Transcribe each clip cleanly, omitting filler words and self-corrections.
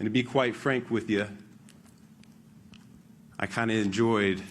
And to be quite frank with you, I kind of enjoyed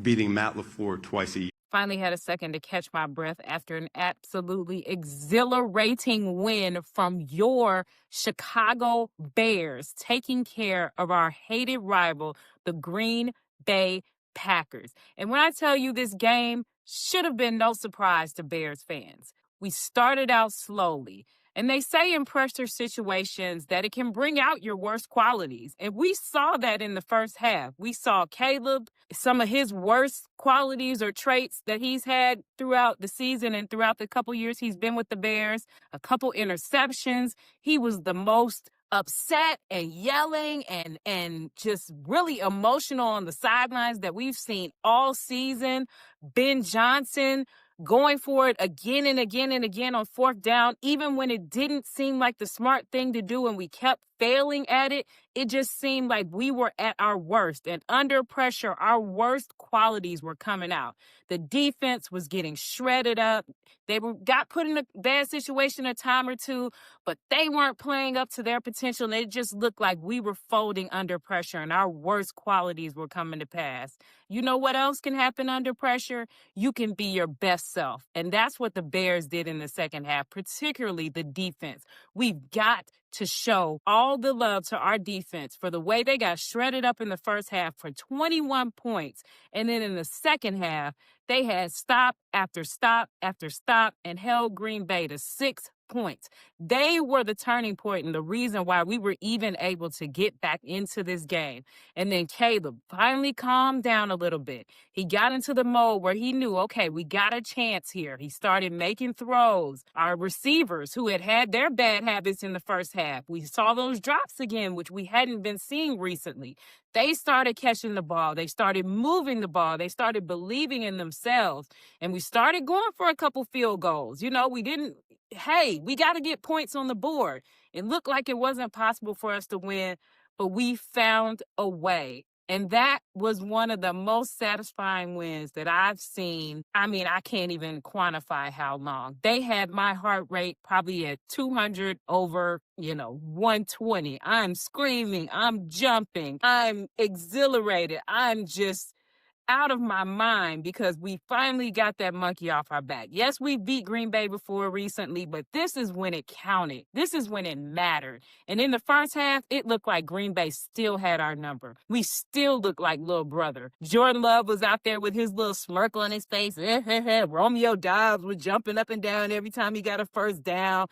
beating Matt LaFleur twice a year. Finally had a second to catch my breath after an absolutely exhilarating win from your Chicago Bears, taking care of our hated rival, the Green Bay Packers. And when I tell you this game should have been no surprise to Bears fans, we started out slowly. And they say in pressure situations that it can bring out your worst qualities. And we saw that in the first half. We saw Caleb, some of his worst qualities or traits that he's had throughout the season and throughout the couple years he's been with the Bears, a couple interceptions. He was the most upset and yelling and just really emotional on the sidelines that we've seen all season. Ben Johnson going for it again and again and again on fourth down, even when it didn't seem like the smart thing to do and we kept failing at it. It just seemed like we were at our worst, and under pressure, our worst qualities were coming out. The defense was getting shredded up. They got put in a bad situation a time or two, but they weren't playing up to their potential, and it just looked like we were folding under pressure, and our worst qualities were coming to pass. You know what else can happen under pressure? You can be your best self, and that's what the Bears did in the second half, particularly the defense. We've got to show all the love to our defense for the way they got shredded up in the first half for 21 points. And then in the second half, they had stop after stop after stop and held Green Bay to 6 points. They were the turning point and the reason why we were even able to get back into this game. And then Caleb finally calmed down a little bit. He got into the mode where he knew, okay, we got a chance here. He started making throws. Our receivers, who had their bad habits in the first half, we saw those drops again, which we hadn't been seeing recently. They started catching the ball. They started moving the ball. They started believing in themselves. And we started going for a couple field goals. We got to get points on the board. It looked like it wasn't possible for us to win, but we found a way. And that was one of the most satisfying wins that I've seen. I mean, I can't even quantify how long. They had my heart rate probably at 200 over, 120. I'm screaming. I'm jumping. I'm exhilarated. I'm just out of my mind because we finally got that monkey off our back. Yes, we beat Green Bay before recently, but this is when it counted. This is when it mattered. And in the first half, it looked like Green Bay still had our number. We still looked like little brother. Jordan Love was out there with his little smirk on his face. Romeo Dobbs was jumping up and down every time he got a first down.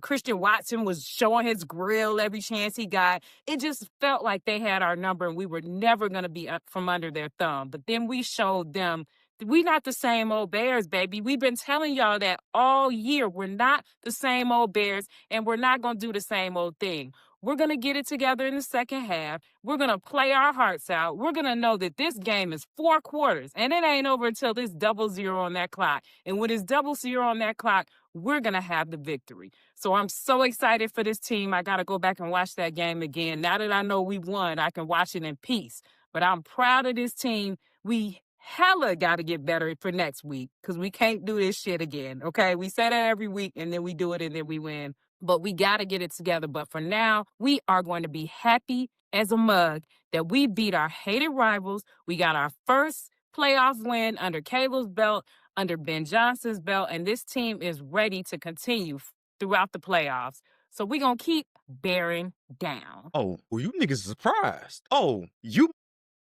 Christian Watson was showing his grill every chance he got. It just felt like they had our number and we were never going to be up from under their thumb. But then we showed them we're not the same old Bears, baby. We've been telling y'all that all year. We're not the same old Bears, and we're not going to do the same old thing. We're going to get it together in the second half. We're going to play our hearts out. We're going to know that this game is 4 quarters, and it ain't over until there's 00 on that clock. And when it's 00 on that clock, we're going to have the victory. So I'm so excited for this team. I got to go back and watch that game again. Now that I know we won, I can watch it in peace. But I'm proud of this team. We hella got to get better for next week because we can't do this shit again, okay? We say that every week, and then we do it, and then we win. But we got to get it together. But for now, we are going to be happy as a mug that we beat our hated rivals. We got our first playoff win under Caleb's belt, under Ben Johnson's belt, and this team is ready to continue throughout the playoffs. So we're going to keep bearing down. Oh, well, you niggas surprised. Oh, you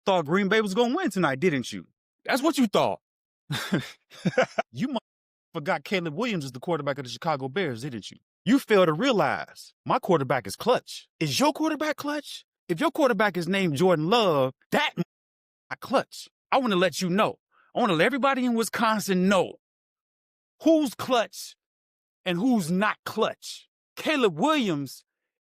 thought Green Bay was going to win tonight, didn't you? That's what you thought. You forgot Caleb Williams is the quarterback of the Chicago Bears, didn't you? You failed to realize my quarterback is clutch. Is your quarterback clutch? If your quarterback is named Jordan Love, that not clutch. I want to let you know. I want to let everybody in Wisconsin know who's clutch and who's not clutch. Caleb Williams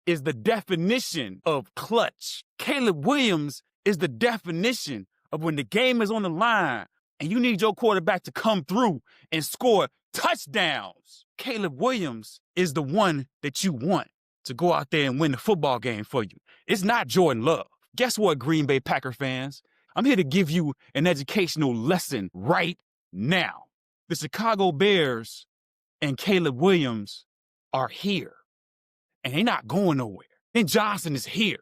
is the definition of clutch. Caleb Williams is the definition of when the game is on the line and you need your quarterback to come through and score touchdowns. Caleb Williams is the one that you want to go out there and win the football game for you. It's not Jordan Love. Guess what, Green Bay Packer fans? I'm here to give you an educational lesson right now. The Chicago Bears and Caleb Williams are here, and they're not going nowhere. And Johnson is here.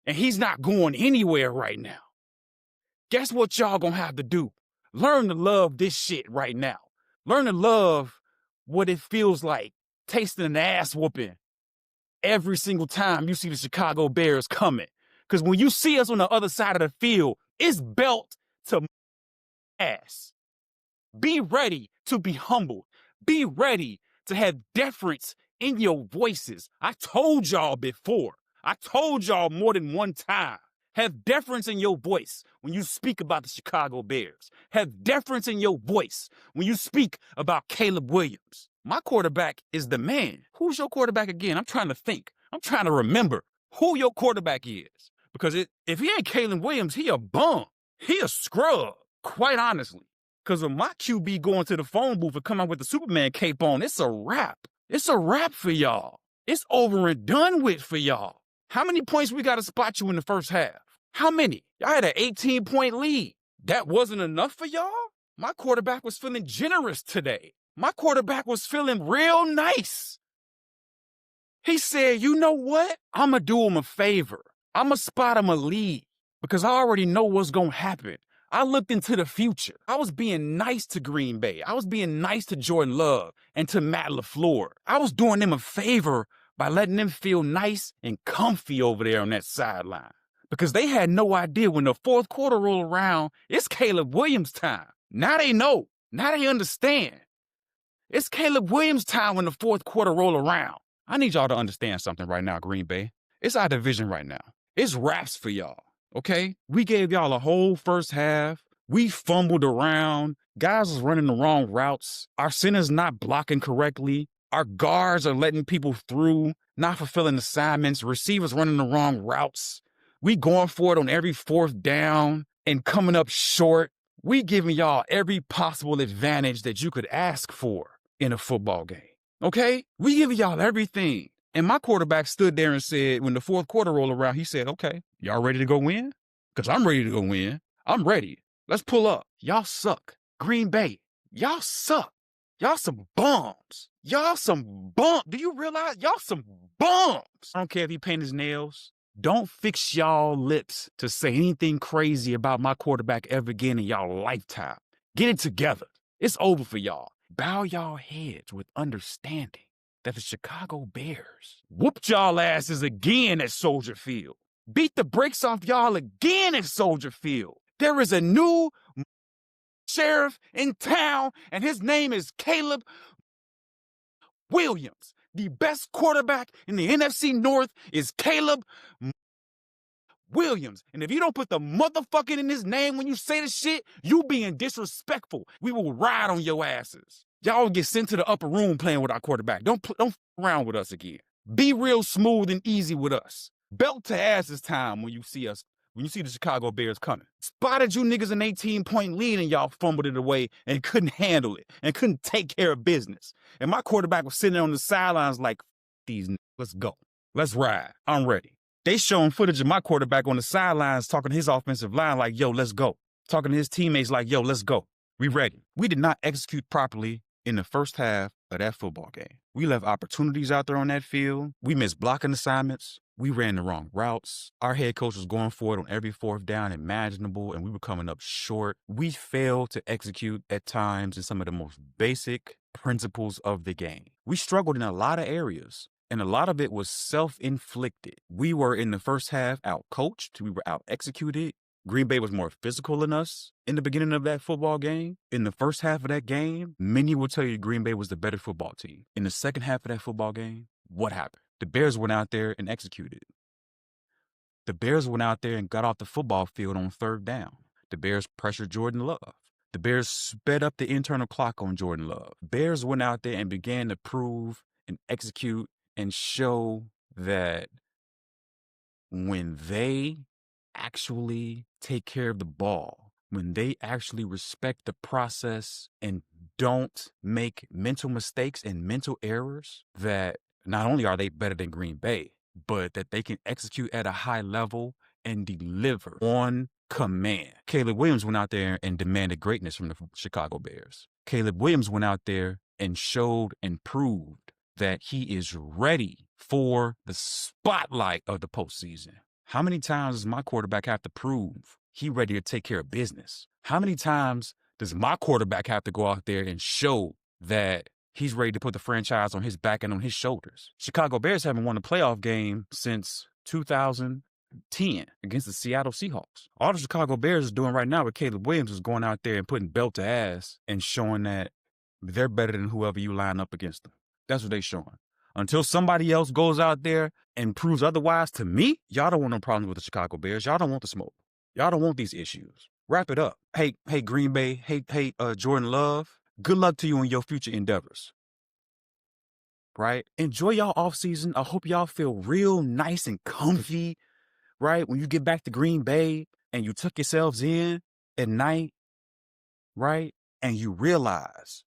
And he's not going anywhere right now. Guess what y'all gonna have to do? Learn to love this shit right now. Learn to love what it feels like tasting an ass whooping every single time you see the Chicago Bears coming. Because when you see us on the other side of the field, it's belt to ass. Be ready to be humbled. Be ready to have deference in your voices. I told y'all before. I told y'all more than one time. Have deference in your voice when you speak about the Chicago Bears. Have deference in your voice when you speak about Caleb Williams. My quarterback is the man. Who's your quarterback again? I'm trying to think. I'm trying to remember who your quarterback is. Because if he ain't Caleb Williams, he a bum. He a scrub, quite honestly. Because when my QB going to the phone booth and come out with the Superman cape on, it's a wrap. It's a wrap for y'all. It's over and done with for y'all. How many points we got to spot you in the first half? How many? Y'all had an 18-point lead. That wasn't enough for y'all? My quarterback was feeling generous today. My quarterback was feeling real nice. He said, you know what? I'm going to do him a favor. I'm going to spot him a lead because I already know what's going to happen. I looked into the future. I was being nice to Green Bay. I was being nice to Jordan Love and to Matt LaFleur. I was doing them a favor by letting them feel nice and comfy over there on that sideline. Because they had no idea when the fourth quarter rolled around, it's Caleb Williams' time. Now they know. Now they understand. It's Caleb Williams' time when the fourth quarter roll around. I need y'all to understand something right now, Green Bay. It's our division right now. It's wraps for y'all, okay? We gave y'all a whole first half. We fumbled around. Guys was running the wrong routes. Our center's not blocking correctly. Our guards are letting people through, not fulfilling assignments. Receivers running the wrong routes. We going for it on every fourth down and coming up short. We giving y'all every possible advantage that you could ask for in a football game, okay? We giving y'all everything. And my quarterback stood there and said, when the fourth quarter rolled around, he said, okay, y'all ready to go win? Because I'm ready to go win. I'm ready. Let's pull up. Y'all suck. Green Bay, y'all suck. Y'all some bums. Y'all some bums. Do you realize y'all some bums? I don't care if he paint his nails. Don't fix y'all lips to say anything crazy about my quarterback ever again in y'all lifetime. Get it together. It's over for y'all. Bow y'all heads with understanding that the Chicago Bears whooped y'all asses again at Soldier Field. Beat the brakes off y'all again at Soldier Field. There is a new sheriff in town, and his name is Caleb Williams. The best quarterback in the NFC North is Caleb Williams. And if you don't put the motherfucking in his name when you say the shit, you being disrespectful. We will ride on your asses. Y'all get sent to the upper room playing with our quarterback. Don't f around with us again. Be real smooth and easy with us. Belt to ass this time when you see us, when you see the Chicago Bears coming. Spotted you niggas an 18-point lead and y'all fumbled it away and couldn't handle it and couldn't take care of business. And my quarterback was sitting there on the sidelines like, these niggas, let's go. Let's ride. I'm ready. They showing footage of my quarterback on the sidelines talking to his offensive line like, yo, let's go. Talking to his teammates like, yo, let's go. We ready. We did not execute properly in the first half of that football game. We left opportunities out there on that field. We missed blocking assignments. We ran the wrong routes. Our head coach was going for it on every fourth down imaginable, and we were coming up short. We failed to execute at times in some of the most basic principles of the game. We struggled in a lot of areas, and a lot of it was self-inflicted. We were in the first half out-coached. We were out-executed. Green Bay was more physical than us in the beginning of that football game. In the first half of that game, many will tell you Green Bay was the better football team. In the second half of that football game, what happened? The Bears went out there and executed. The Bears went out there and got off the football field on third down. The Bears pressured Jordan Love. The Bears sped up the internal clock on Jordan Love. Bears went out there and began to prove and execute and show that when they actually take care of the ball, when they actually respect the process and don't make mental mistakes and mental errors, that not only are they better than Green Bay, but that they can execute at a high level and deliver on command. Caleb Williams went out there and demanded greatness from the Chicago Bears. Caleb Williams went out there and showed and proved that he is ready for the spotlight of the postseason. How many times does my quarterback have to prove he ready to take care of business? How many times does my quarterback have to go out there and show that he's ready to put the franchise on his back and on his shoulders? Chicago Bears haven't won a playoff game since 2010 against the Seattle Seahawks. All the Chicago Bears is doing right now with Caleb Williams is going out there and putting belt to ass and showing that they're better than whoever you line up against them. That's what they're showing. Until somebody else goes out there and proves otherwise to me, y'all don't want no problems with the Chicago Bears. Y'all don't want the smoke. Y'all don't want these issues. Wrap it up. Hey, Green Bay. Hey, Jordan Love. Good luck to you in your future endeavors. Right? Enjoy y'all offseason. I hope y'all feel real nice and comfy, right? When you get back to Green Bay and you tuck yourselves in at night, right? And you realize,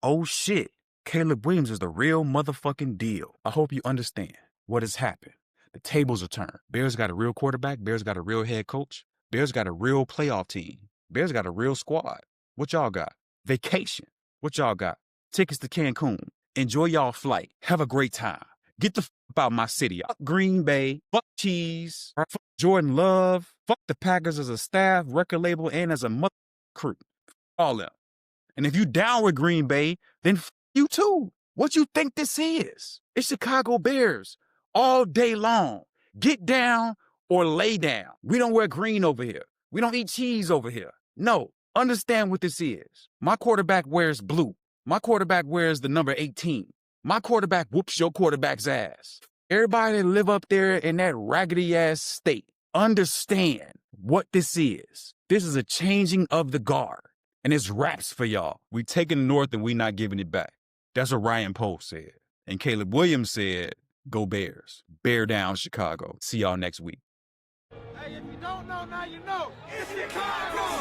oh shit, Caleb Williams is the real motherfucking deal. I hope you understand what has happened. The tables are turned. Bears got a real quarterback. Bears got a real head coach. Bears got a real playoff team. Bears got a real squad. What y'all got? Vacation. What y'all got? Tickets to Cancun. Enjoy y'all flight. Have a great time. Get the out my city. Fuck Green Bay. Fuck Cheese. Fuck Jordan Love. Fuck the Packers as a staff, record label, and as a mother crew. All them. And if you down with Green Bay, then f you too. What you think this is? It's Chicago Bears all day long. Get down or lay down. We don't wear green over here. We don't eat cheese over here. No, understand what this is. My quarterback wears blue. My quarterback wears the number 18. My quarterback whoops your quarterback's ass. Everybody that live up there in that raggedy ass state, understand what this is. This is a changing of the guard. And it's raps for y'all. We taking the North and we not giving it back. That's what Ryan Post said. And Caleb Williams said, go Bears. Bear down Chicago. See y'all next week. Hey, if you don't know, now you know. It's Chicago!